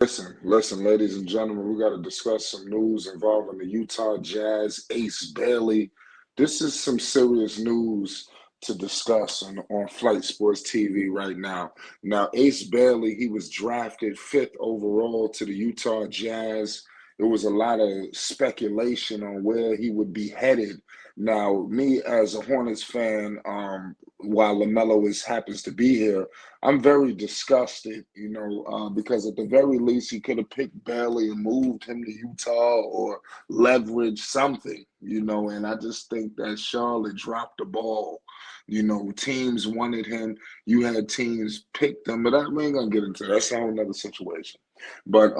Listen, ladies and gentlemen, we got to discuss some news involving the Utah Jazz, Ace Bailey. This is some serious news to discuss on Flight Sports TV right now. Now, Ace Bailey, he was drafted fifth overall to the Utah Jazz. There was a lot of speculation on where he would be headed. Now, me as a Hornets fan, while LaMelo happens to be here, I'm very disgusted, because at the very least he could have picked Bailey and moved him to Utah or leveraged something, and I just think that Charlotte dropped the ball. Teams wanted him. You had teams pick them, but we ain't gonna get into that. That's a whole nother situation. But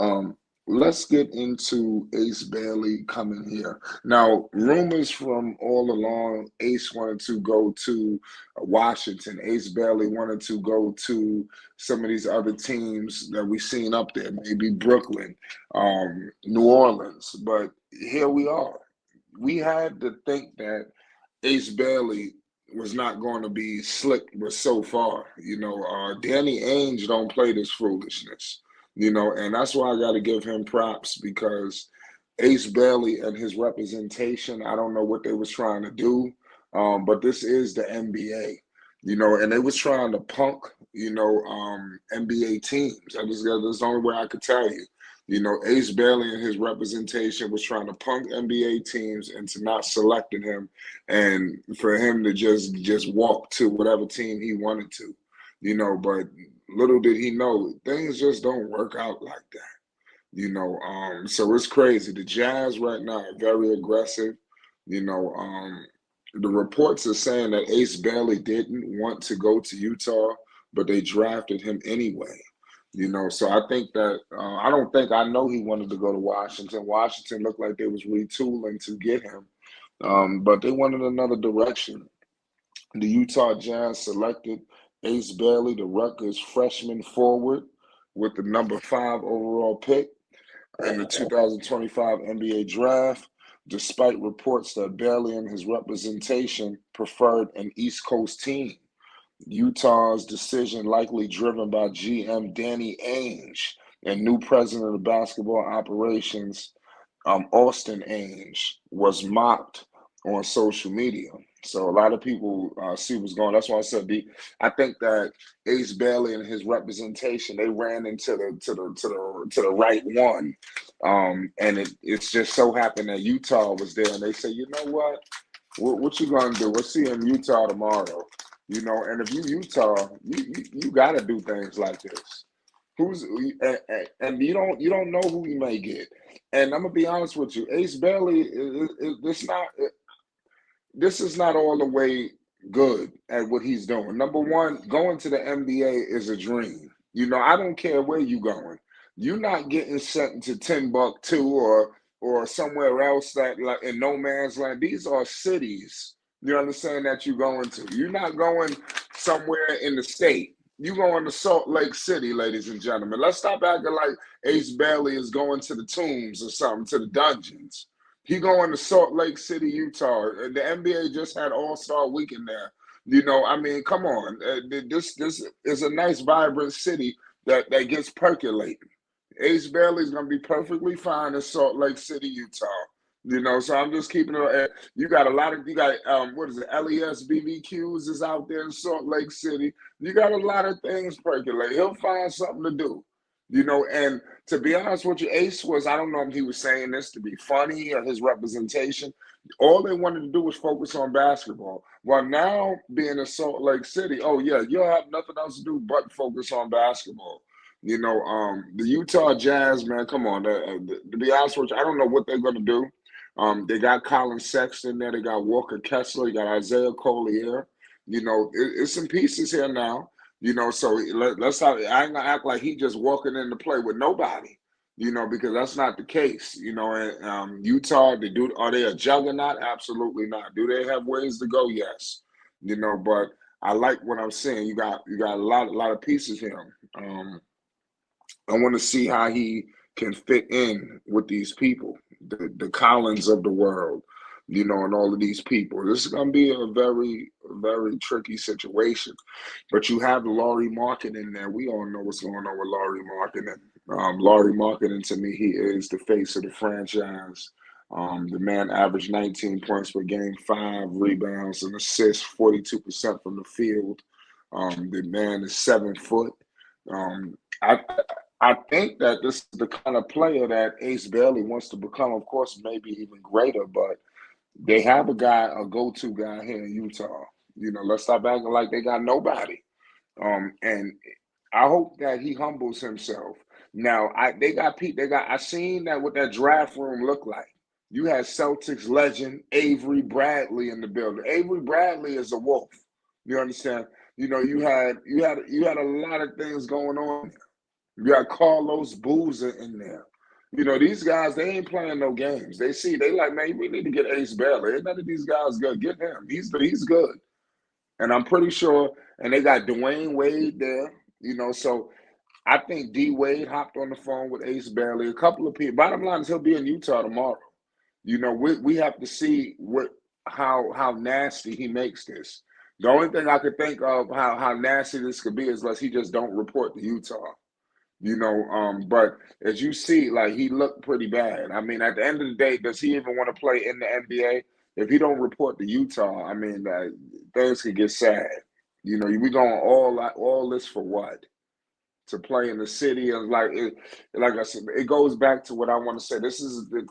let's get into Ace Bailey coming here. Now, rumors from all along, Ace wanted to go to Washington. Ace Bailey wanted to go to some of these other teams that we've seen up there, maybe Brooklyn, New Orleans. But here we are. We had to think that Ace Bailey was not going to be slick with so far. Danny Ainge don't play this foolishness. And that's why I got to give him props because Ace Bailey and his representation, I don't know what they was trying to do, but this is the NBA, and they was trying to punk, NBA teams. That's the only way I could tell you. Ace Bailey and his representation was trying to punk NBA teams into not selecting him and for him to just walk to whatever team he wanted to, but little did he know things just don't work out like that. So it's crazy. The Jazz right now are very aggressive. The reports are saying that Ace Bailey didn't want to go to Utah, but they drafted him anyway. So I think that I know he wanted to go to Washington. Washington looked like they was retooling to get him, but they wanted another direction. The Utah Jazz selected Ace Bailey, the Rutgers freshman forward, with the number 5 overall pick in the 2025 NBA draft, despite reports that Bailey and his representation preferred an East Coast team. Utah's decision likely driven by GM Danny Ainge and new president of basketball operations, Austin Ainge, was mocked on social media. So a lot of people see what's going on. That's why I said I think that Ace Bailey and his representation, they ran into the right one. And it's just so happened that Utah was there and they said, you know what you gonna do? We'll see you in Utah tomorrow. And if you Utah, you got to do things like this. And you don't know who you may get. And I'm gonna be honest with you, Ace Bailey this is not all the way good at what he's doing. Number one, going to the NBA is a dream. I don't care where you're going. You're not getting sent to Timbuktu or somewhere else that like in no man's land. These are cities. You understand that you're going to. You're not going somewhere in the state. You're going to Salt Lake City, ladies and gentlemen. Let's stop acting like Ace Bailey is going to the tombs or something, to the dungeons. He going to Salt Lake City, Utah. The NBA just had All-Star Weekend there. Come on. This is a nice, vibrant city that gets percolating. Ace Bailey's going to be perfectly fine in Salt Lake City, Utah. So I'm just keeping it. You got what is it? LES BBQs is out there in Salt Lake City. You got a lot of things percolate. He'll find something to do. And to be honest with you, Ace I don't know if he was saying this to be funny or his representation. All they wanted to do was focus on basketball. Well, now being in Salt Lake City, oh yeah, you'll have nothing else to do but focus on basketball. The Utah Jazz, man, come on. To be honest with you, I don't know what they're going to do. They got Colin Sexton there. They got Walker Kessler. You got Isaiah Collier. It's some pieces here now. So let's not. I ain't gonna act like he just walking in to play with nobody. Because that's not the case. And Utah, are they a juggernaut? Absolutely not. Do they have ways to go? Yes. But I like what I'm saying. You got a lot of pieces here. I want to see how he can fit in with these people, the Collins of the world, and all of these people. This is going to be a very, very tricky situation. But you have Laurie Marketing in there. We all know what's going on with Laurie Marketing. Laurie marketing to me, he is the face of the franchise. The man averaged 19 points per game, 5 rebounds and assists, 42% from the field. The man is 7 foot. Um, I I think that this is the kind of player that Ace Bailey wants to become. Of course, maybe even greater, but they have a guy, a go-to guy here in Utah. Let's stop acting like they got nobody. And I hope that he humbles himself. Now, I seen that what that draft room looked like. You had Celtics legend Avery Bradley in the building. Avery Bradley is a wolf. You understand? You had a lot of things going on. You got Carlos Boozer in there. These guys, they ain't playing no games. They like, man, we need to get Ace Bailey. Ain't none of these guys good. Get him. He's good. And I'm pretty sure, and they got Dwayne Wade there, so I think D Wade hopped on the phone with Ace Bailey. A couple of people. Bottom line is he'll be in Utah tomorrow. We have to see how nasty he makes this. The only thing I could think of how nasty this could be is unless he just don't report to Utah. But as you see, like he looked pretty bad. I mean, at the end of the day, does he even want to play in the NBA? If he don't report to Utah, I mean, things could get sad. We going all this for what? To play in the city and like I said, it goes back to what I want to say. This is the,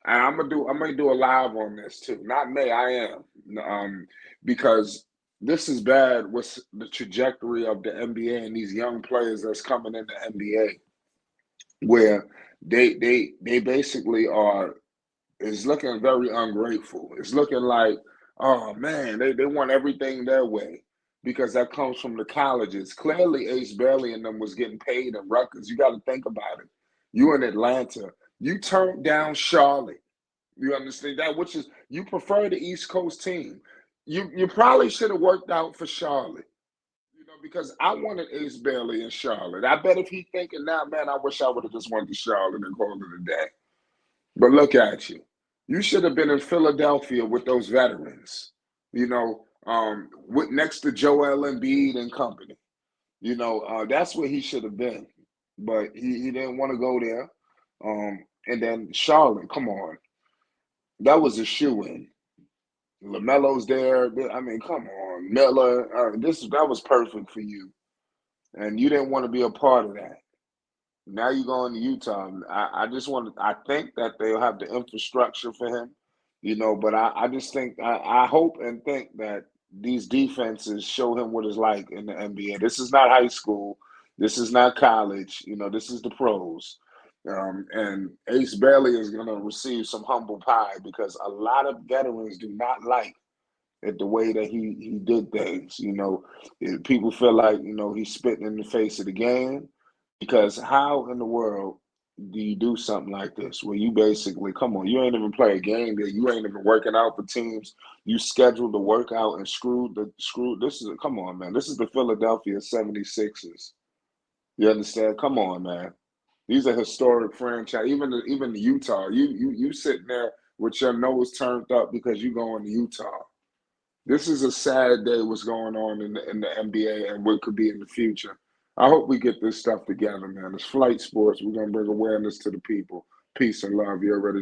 and I'm gonna do a live on this too. Not me, I am, because this is bad with the trajectory of the NBA and these young players that's coming in the NBA, where they basically are is looking very ungrateful. It's looking like, oh man, they want everything their way because that comes from the colleges. Clearly, Ace Bailey and them was getting paid in Rutgers. You got to think about it. You in Atlanta, you turned down Charlotte. You understand that? Which is you prefer the East Coast team. You probably should have worked out for Charlotte. Because I wanted Ace Bailey in Charlotte. I bet if he thinking now, man, I wish I would have just went to Charlotte and called it a day. But look at you. You should have been in Philadelphia with those veterans, with next to Joel Embiid and company. That's where he should have been. But he didn't want to go there. And then Charlotte, come on. That was a shoe-in. LaMelo's there. I mean, come on. Miller, that was perfect for you. And you didn't want to be a part of that. Now you're going to Utah. I think that they'll have the infrastructure for him, but I just think, I hope and think that these defenses show him what it's like in the NBA. This is not high school. This is not college. This is the pros. And Ace Bailey is going to receive some humble pie because a lot of veterans do not like it the way that he did things. People feel like, he's spitting in the face of the game. Because how in the world do you do something like this where you basically, come on, you ain't even play a game there. You ain't even working out for teams. You scheduled the workout and come on, man. This is the Philadelphia 76ers. You understand? Come on, man. These are historic franchise. Even the Utah. You sitting there with your nose turned up because you going to Utah. This is a sad day what's going on in the NBA and what could be in the future. I hope we get this stuff together, man. It's flight sports. We're going to bring awareness to the people. Peace and love. You already know.